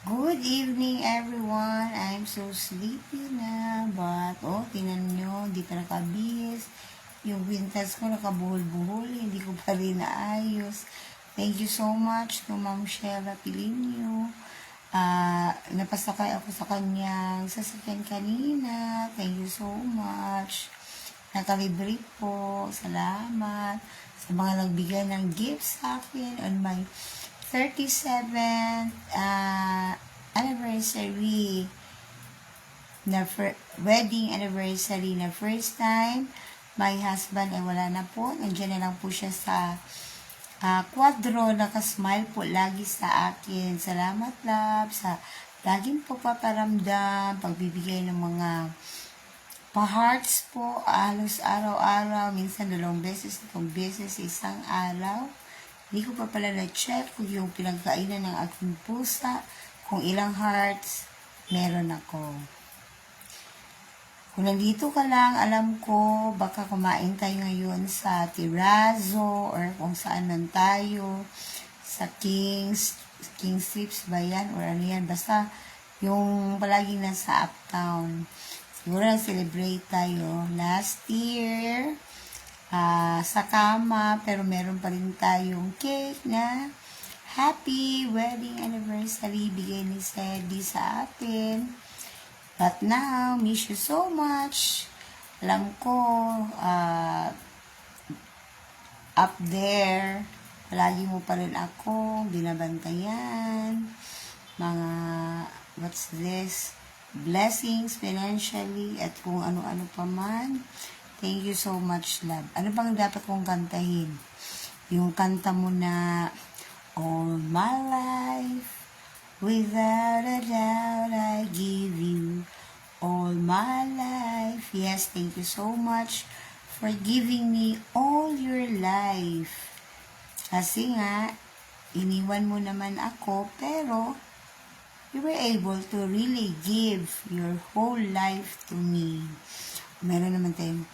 Good evening, everyone. I'm so sleepy na. But, tinan nyo, di pa nakabihis. Yung wintas ko nakabuhol-buhol. Hindi ko pa rin naayos. Thank you so much to Ma'am Sheila Pilinio. Napasakay ako sa kanyang sasakyan kanina. Thank you so much. Nakalibre po. Salamat sa mga nagbigay ng gifts sa akin on my 37th anniversary na wedding anniversary na first time. My husband ay wala na po. Nandiyan na lang po siya sa kwadro. Nakasmile po lagi sa akin. Salamat, love, sa laging po paparamdam, pagbibigay ng mga pa-hearts po, halos araw-araw, minsan 2 beses, 3 beses sa isang araw. Hindi ko pa pala na-check kung yung pinagkainan ng aking pusa, kung ilang hearts meron ako. Kung nandito ka lang, alam ko, baka kumain tayo ngayon sa Tirazo or kung saan man tayo, sa King's Strips ba yan? Or ano yan? Basta yung palaging nasa Uptown. Siguro na-celebrate tayo. Last year, sa kama, pero meron pa rin tayong cake na happy wedding anniversary bigay ni Sedi sa atin. But now, miss you so much. Alam ko, up there, palagi mo pa rin ako binabantayan. Mga, what's this? Blessings financially at kung ano-ano pa man. Thank you so much, love. Ano bang dapat kong kantahin? Yung kanta mo na, all my life, without a doubt, I give you all my life. Yes, thank you so much for giving me all your life. Kasi nga, iniwan mo naman ako, pero you were able to really give your whole life to me. Meron naman tayong,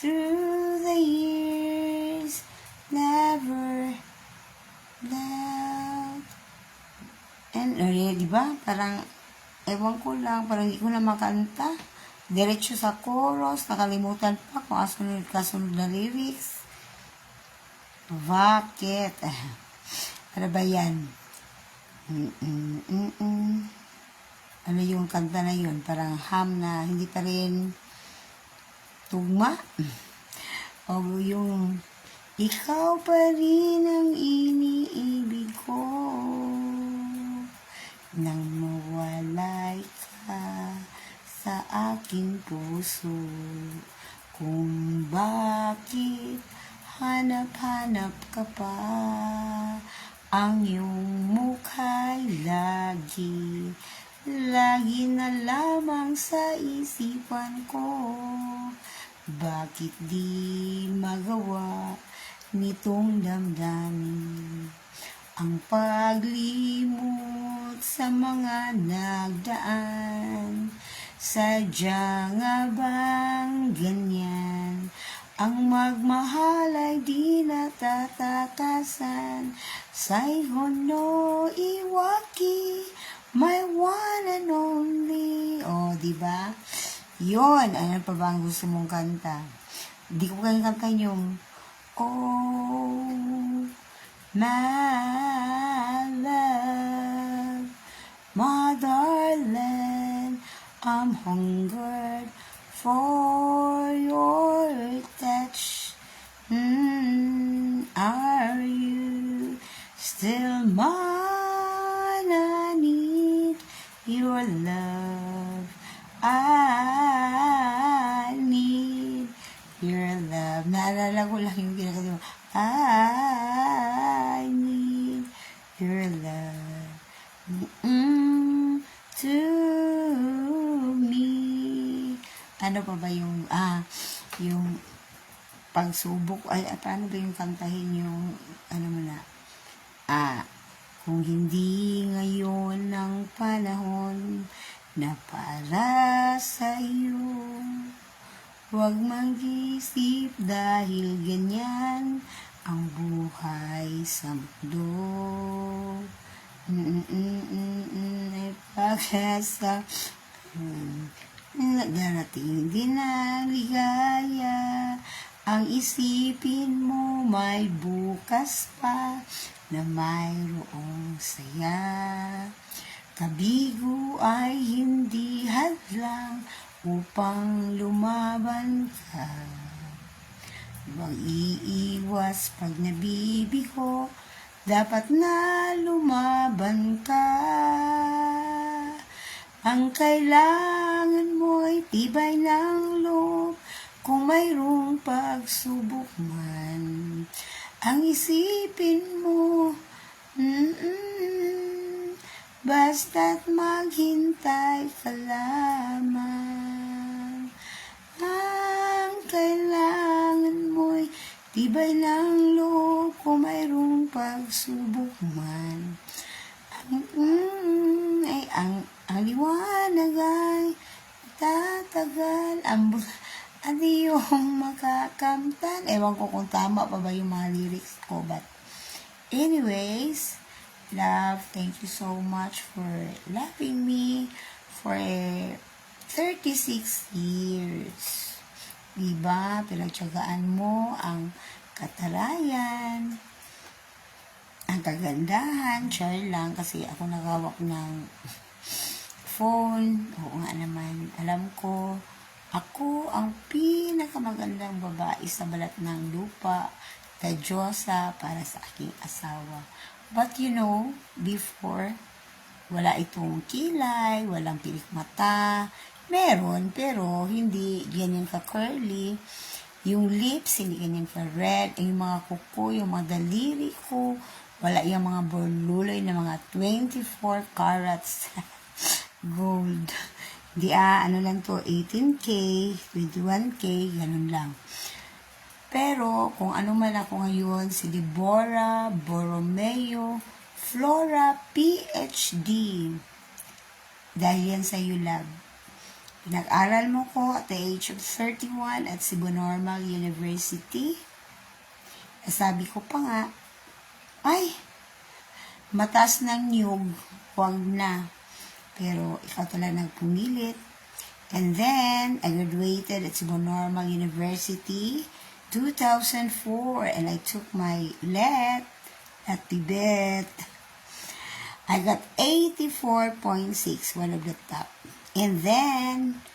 through the years, never doubt. And, diba? Parang, ewan ko lang, parang hindi ko na makanta. Diretso sa chorus, nakalimutan pa kung kasunod na lyrics. Bakit? Ano ba yan? Ano yung kanta na yun? Parang ham na, hindi pa rin tugma. O yung ikaw pa rin ang iniibig ko nang mawalay ka sa aking puso, kung bakit hanap-hanap ka pa, ang iyong mukha'y lagi na lamang sa isipan ko. Bakit di magawa nitong damdamin ang paglimot sa mga nagdaan? Sadya nga bang ganyan ang magmahal ay di natatakasan? Saigon no iwaki, my one and only. Diba? Yun, ano pa ba ang gusto mong kanta? Hindi ko kaya kantahin yung oh, my love, my darling, I'm hungered for your touch. Are you still mine? I need your love. I need your love. Naalala ko lang yung kinakanta mo. I need your love. To me. Ano pa ba yung, yung pagsubok, paano ba yung kantahin yung, ano mo na, kung hindi ngayon ang panahon na para sa iyo, huwag mag-isip dahil ganyan ang buhay sa mundo. sa darating din na ligaya. Ang isipin mo may bukas pa na mayroong saya. Kabigo ay hindi hadlang upang lumaban ka. Huwag iiwas pag nabibigo, dapat na lumaban ka. Ang kailangan mo ay tibay ng loob kung mayroong pagsubok man. Ang isipin mo, basta't maghintay ka lamang. Ang kailangan mo'y tibay ng loob kung mayroong pagsubok man. Ang liwanag ay tatagal, at iyong makakamtan. Ewan ko kung tama pa ba yung mga lyrics ko, but anyways, love, thank you so much for loving me for 36 years. Diba? Pinagtyagaan mo ang katarayan, ang kagandahan. Char lang kasi ako nagawak ng phone. Oo nga naman. Alam ko, ako ang pinakamagandang babae sa balat ng lupa, Diyosa para sa aking asawa. But you know, before, wala itong kilay, walang pilik mata. Meron, pero hindi ganyan ka-curly. Yung lips, hindi ganyan ka-red. Yung mga kuko, yung mga daliri ko, wala yung mga borluloy na mga 24 carats gold. Di ano lang to, 18K, 21K, ganun lang. Pero, kung ano man ako ngayon, si Deborah Borromeo Flora, PhD. Dahil yan sa love. Pinag-aral mo ko at the age of 31 at Cebu Normal University. Sabi ko pa nga, ay, mataas ng niyog, huwag na. Pero ikaw talaga nagpumilit. And then, I graduated at Cebu Normal University 2004, and I took my LET at Tibet. I got 84.6, one of the top. And then,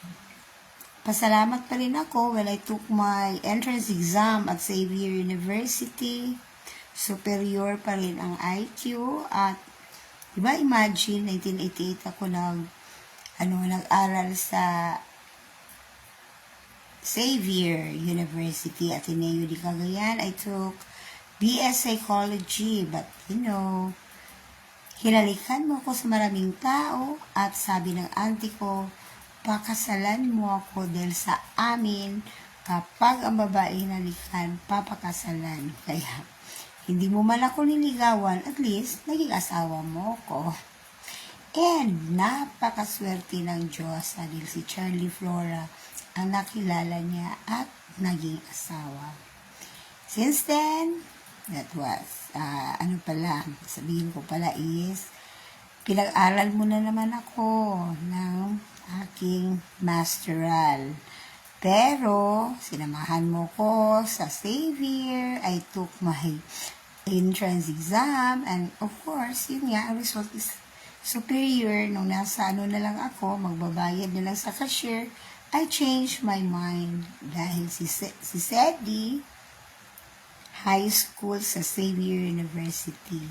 pasalamat pa rin ako when I took my entrance exam at Xavier University. Superior pa rin ang IQ. At, diba, imagine, 1988 ako nag-aral sa Xavier University, Ateneo de Cagayan. I took BS Psychology, but you know, hinalikan mo ako sa maraming tao at sabi ng auntie ko, pakasalan mo ako dahil sa amin, kapag ang babae hinalikan, papakasalan. Kaya, hindi mo man ako niligawan, at least, naging asawa mo ko. And, napakaswerte ng Diyos dahil si Charlie Flora ang nakilala niya at naging asawa. Since then, that was, sabihin ko pala is, pinag-aral mo na naman ako ng aking masteral. Pero, sinamahan mo ko sa Xavier, I took my entrance exam, and of course, yun nga, ang result is superior. Nung nasa na lang ako, magbabayad na lang sa cashier, I changed my mind dahil si Sedi, high school sa Xavier University.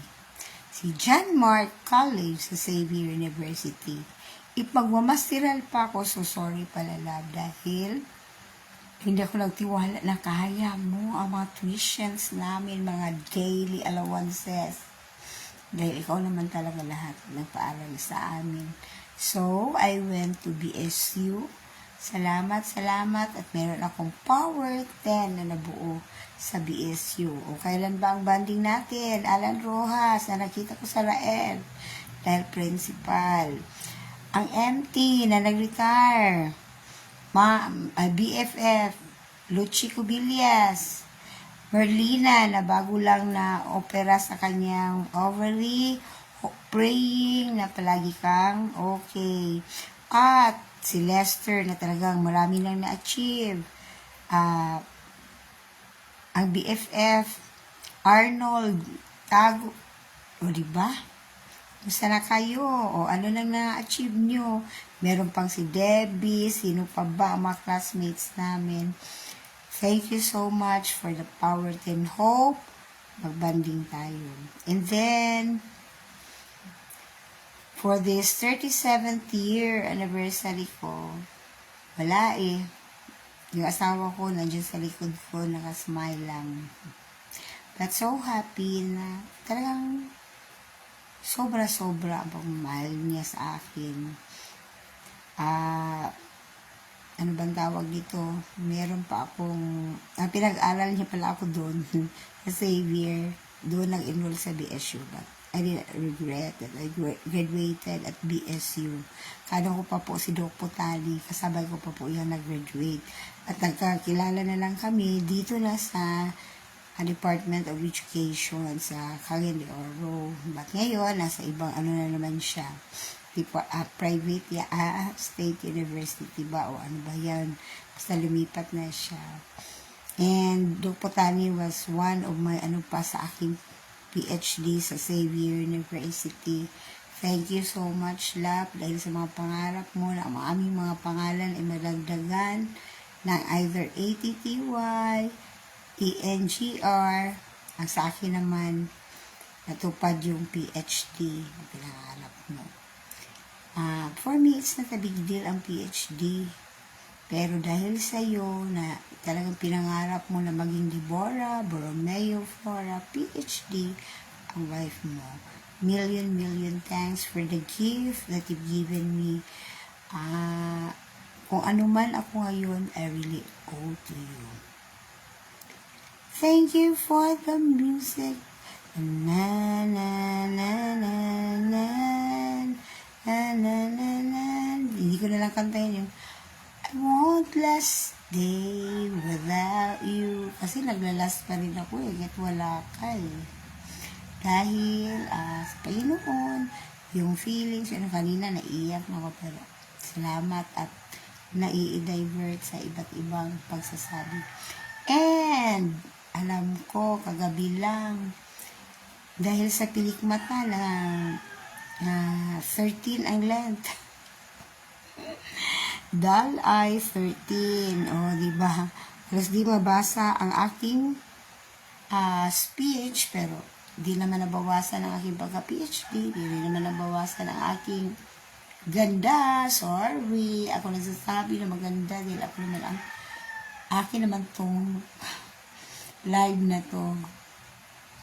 Si John Mark College sa Xavier University. Ipagmamasteral pa ako, so sorry pala love, dahil hindi ako nagtiwala na kaya mo ang mga tuitions namin, mga daily allowances. Dahil ikaw naman talaga lahat nagpaaral sa amin. So, I went to BSU. Salamat, at meron akong Power 10 na nabuo sa BSU. O kailan ba ang banding natin? Alan Rojas, na nakita ko sa Rael, dahil principal. Ang MT na nag-retire. BFF, Luchi Cubillas, Merlina na bago lang na opera sa kanyang ovary, praying na palagi kang okay. At si Lester na talagang marami lang na-achieve. Ang BFF, Arnold, Tago, o diba? Musta na kayo? O ano lang na-achieve nyo? Meron pang si Debbie, sino pa ba ang mga classmates namin? Thank you so much for the Power Team Hope. Magbanding tayo. And then, for this 37th year anniversary ko, wala eh. Yung asawa ko, nandiyan sa likod ko, nakasmile lang. But so happy na talagang sobra-sobra ang pagmamahal niya sa akin. Ano bang tawag dito? Meron pa akong, pinag-aral niya pala ako doon, sa Xavier. Doon nag-enroll sa BSU. But I didn't regret that I graduated at BSU. Kadang ko pa po si Doc Potali, kasabay ko pa po yung nag-graduate. At nagkakilala na lang kami dito na sa Department of Education sa Cagayan de Oro. But ngayon, nasa ibang ano na naman siya. Private, State University ba? O ano ba yan? Basta lumipat na siya. And Doc Potani was one of my sa aking PhD sa Xavier University. Thank you so much, love, dahil sa mga pangarap mo na ang aming mga pangalan ay madagdagan ng either ATTY, ENGR, ang sa akin naman, natupad yung PhD na pinangarap mo. For me, it's not a big deal ang PhD. Pero dahil sa iyo na talagang pinangarap mo na maging Deborah Borromeo Flora PhD ang life mo. Million thanks for the gift that you've given me. Kung ano man ako ngayon, I really owe to you. Thank you for the music. Na na na na na na na na na. Hindi ko na lang kantahin yung I won't last day without you. Kasi naglalast pa rin ako eh, kahit wala ka eh. Dahil sa Panginoon, yung feelings, ano kanina, naiyak na ako, pero salamat at nai-divert sa iba't ibang pagsasabi. And, alam ko, kagabi lang, dahil sa pilikmata na 13 ang length. Dull Eye 13. O, diba? Halos di mabasa ang aking speech, pero di naman nabawasan ang aking pagka-PhD. Di naman nabawasan ang aking ganda. Sorry. Ako nagsasabi na maganda dahil ako naman ang akin naman tong live na to.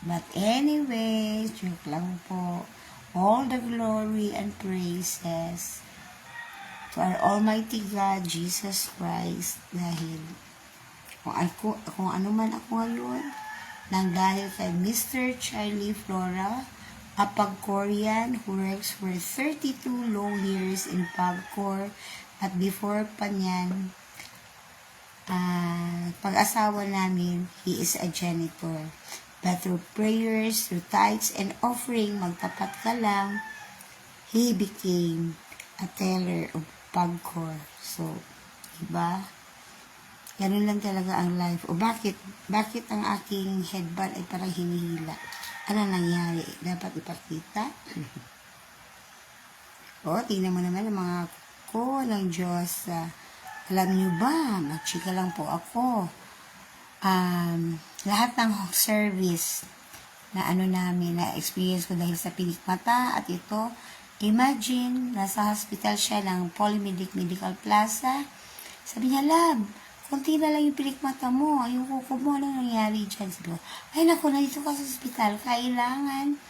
But anyway, joke lang po. All the glory and praises to our Almighty God, Jesus Christ, dahil kung ano man ako ngayon, nang dahil kay Mr. Charlie Flora, a Pagcorian who works for 32 long years in Pagcor, at before pa niyan, pag-asawa namin, he is a janitor. But through prayers, through tithes and offering, magtapat ka lang, he became a teller of Pagcor. So, diba? Ganun lang talaga ang life. O bakit ang aking headband ay parang hinihila? Ano nangyari? Dapat ipakita? O, tingnan mo naman ang mga ko ng Diyos. Alam nyo ba, magchika lang po ako. Lahat ng service na namin, na experience ko dahil sa pilikmata at ito, imagine, nasa hospital siya ng Polymedic Medical Plaza. Sabi niya, lab, konti na lang yung pilikmata mo, yung kuko mo, ano nangyari dyan? Sabi ko, ay naku, nandito ka sa hospital, kailangan,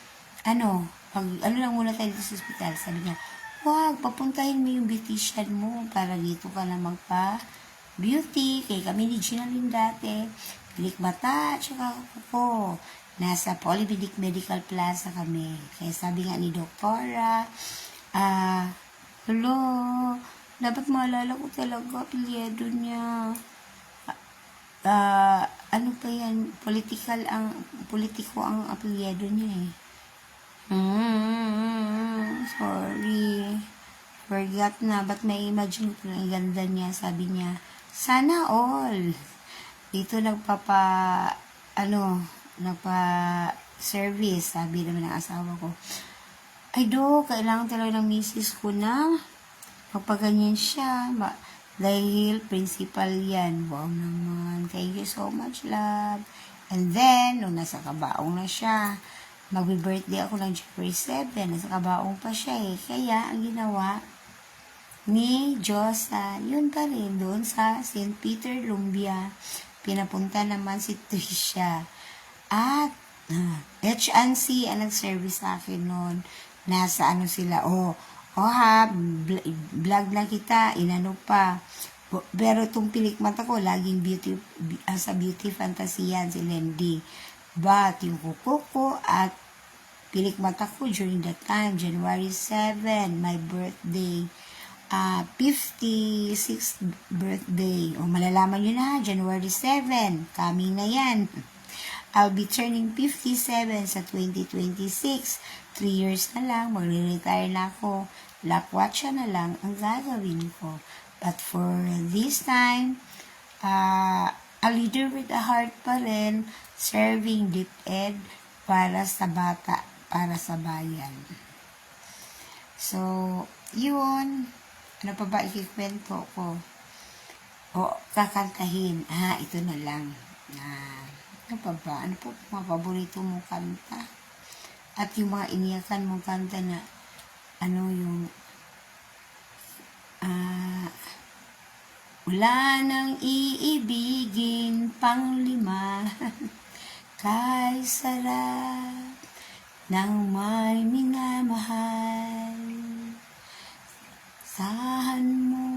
lang muna tayo dito sa hospital. Sabi niya, wag, papuntahin mo yung beautician mo para dito ka na magpa-beauty. Kaya kami ni Ginaline dati, pilikmata, tsaka kuko. Nasa Polymedic Medical Plaza kami. Kaya sabi nga ni Doktora, hello, dapat maalala ko talaga, apelyido niya. Ano pa yan? Politiko ang apelyido niya eh. Sorry. Forgot na. Ba't may imagine ko na ang ganda niya? Sabi niya, sana all. Dito nagpa-service. Sabi naman ng asawa ko, ay kailangan talaga ng misis ko na magpaganyan siya. Dahil principal yan. Wow naman. Thank you so much, love. And then, nung nasa kabaong na siya, magbe-birthday ako ng January 7. Nasa kabaong pa siya eh. Kaya, ang ginawa ni Josa, yun pa rin, doon sa St. Peter, Lumbia. Pinapunta naman si Trisha. At, H&C ang nag-service sa akin noon. Nasa sila, vlog lang kita, inano pa. Pero itong pilik mata ko, laging sa beauty fantasy yan, si Lendy. But, yung kuko ko at pilik mata ko during that time, January 7, my birthday, 56th birthday. Malalaman nyo na, January 7, coming na yan. I'll be turning 57 sa 2026. 3 years na lang, magre-retire na ako. Lakwatsa na lang ang gagawin ko. But for this time, a leader with a heart pa rin, serving DepEd para sa bata, para sa bayan. So, yun. Ano pa ba ikikwento ko? Kakantahin. Ito na lang. Ano pa ba? Ano po mga paborito mong kanta? At yung mga iniyakan mong kanta na wala nang iibigin pang 5 kay sarap ng may minamahal. Sahan mo,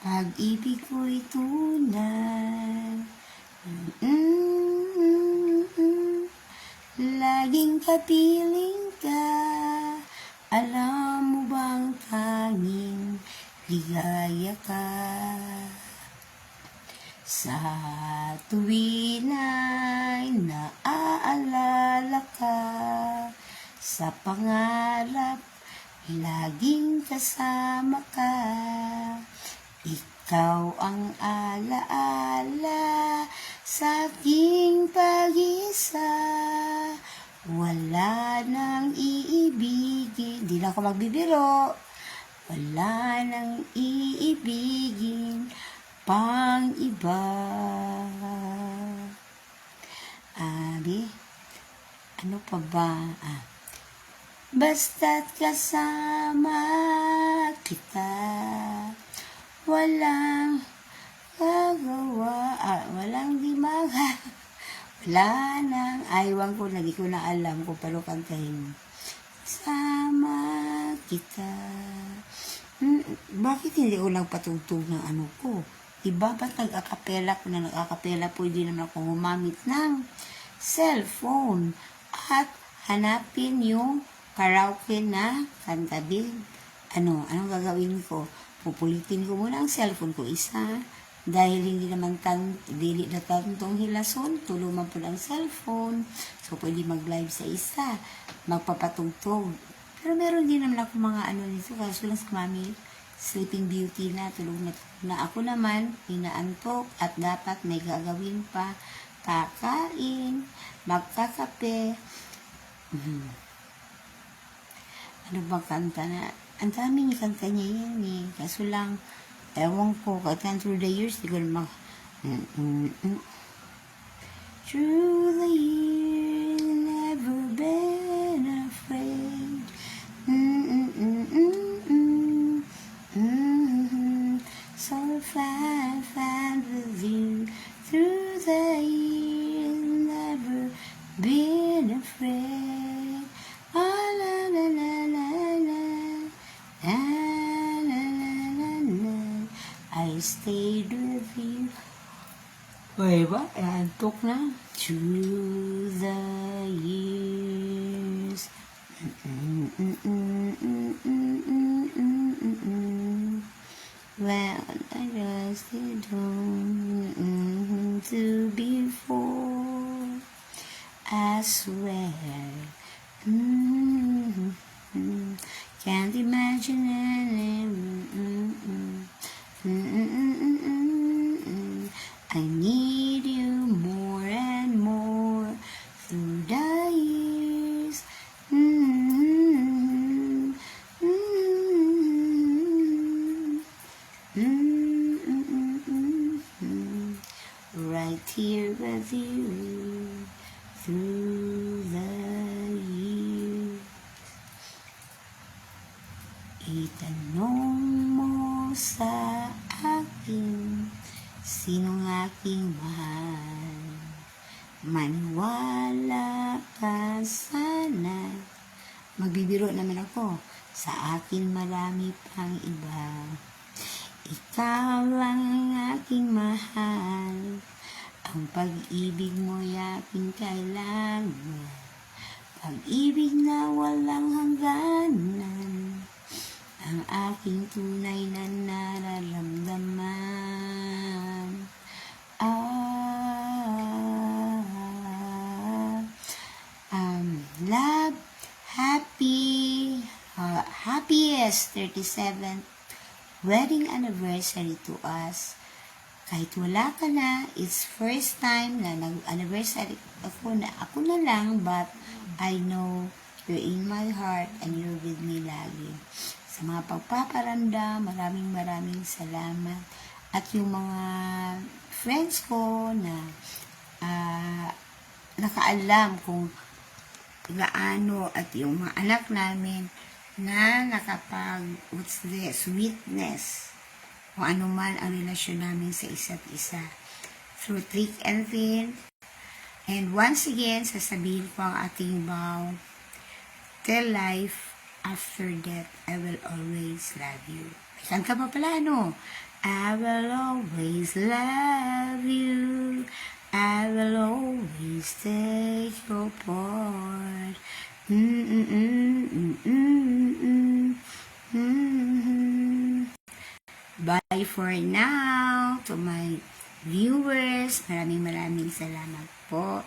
pag-ibig ko'y tunay. Laging kapiling ka, alam mo bang tanging ligaya ka? Sa tuwin ay naaalala ka, sa pangarap laging kasama ka. Ikaw ang alaala sa aking pag-isa. Wala nang iibigin. Di na ako magbibiro. Wala nang iibigin pang iba. Ano pa ba? Basta't kasama kita, walang gagawa, walang dimaga. Wala nang, aywan ko, hindi ko na alam kung paano kantahin. Sama kita. Bakit hindi ko lang patugtog ng ano ko? Diba ba't nag-akapela ko na nag-akapela po, hindi naman ako gumamit ng cellphone at hanapin yung karaoke na kanta din. Anong gagawin ko? Pupulitin ko muna ang cellphone ko isa. Dahil hindi naman dili na tantong hilason, tuluman po ng cellphone. So, pwede mag-live sa isa. Magpapatugtog. Pero meron din naman ako mga nito. Kaso lang sa mami, Sleeping Beauty na, tulog na. Ako naman, inaantok at dapat may gagawin pa. Kakain, magkakape. Ano bang kanta na? Ang daming kanta niya yan eh. Kaso lang, ewan ko, kahit through the years, di ko naman through the years, never been afraid. So fine with you. Through the years, never been afraid. Oh, la la la la la. La la la la la. I stayed with you. Ba? Antok na. Through the years. Well, I just did home to before. I swear. I need you more and more through the years. Right here with you through the years. Itanong mo sa akin, sinong aking mahal? Maniwala ka sana. Magbibiro naman ako, sa akin marami pang iba. Ikaw lang ang aking mahal, ang pag-ibig mo'y aking kailangan. Pag-ibig na walang hangganan, ang aking tunay na nararamdaman. Love, happiest 37th wedding anniversary to us. Kahit wala ka na, it's first time na nag-anniversary ako na lang, but I know you're in my heart and you're with me lagi. Sa mga pagpaparanda, maraming salamat. At yung mga friends ko na nakaalam kung gaano, at yung mga anak namin na witness kung ano man ang relasyon namin sa isa't isa through thick and thin. And once again, sasabihin ko ang ating vow, till life after death, I will always love you. Saan ka pa pala, no? I will always love you. I will always take your part. Bye for now to my viewers. Maraming salamat po.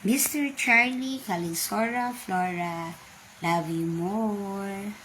Mr. Charlie Calisora Flora, love you more.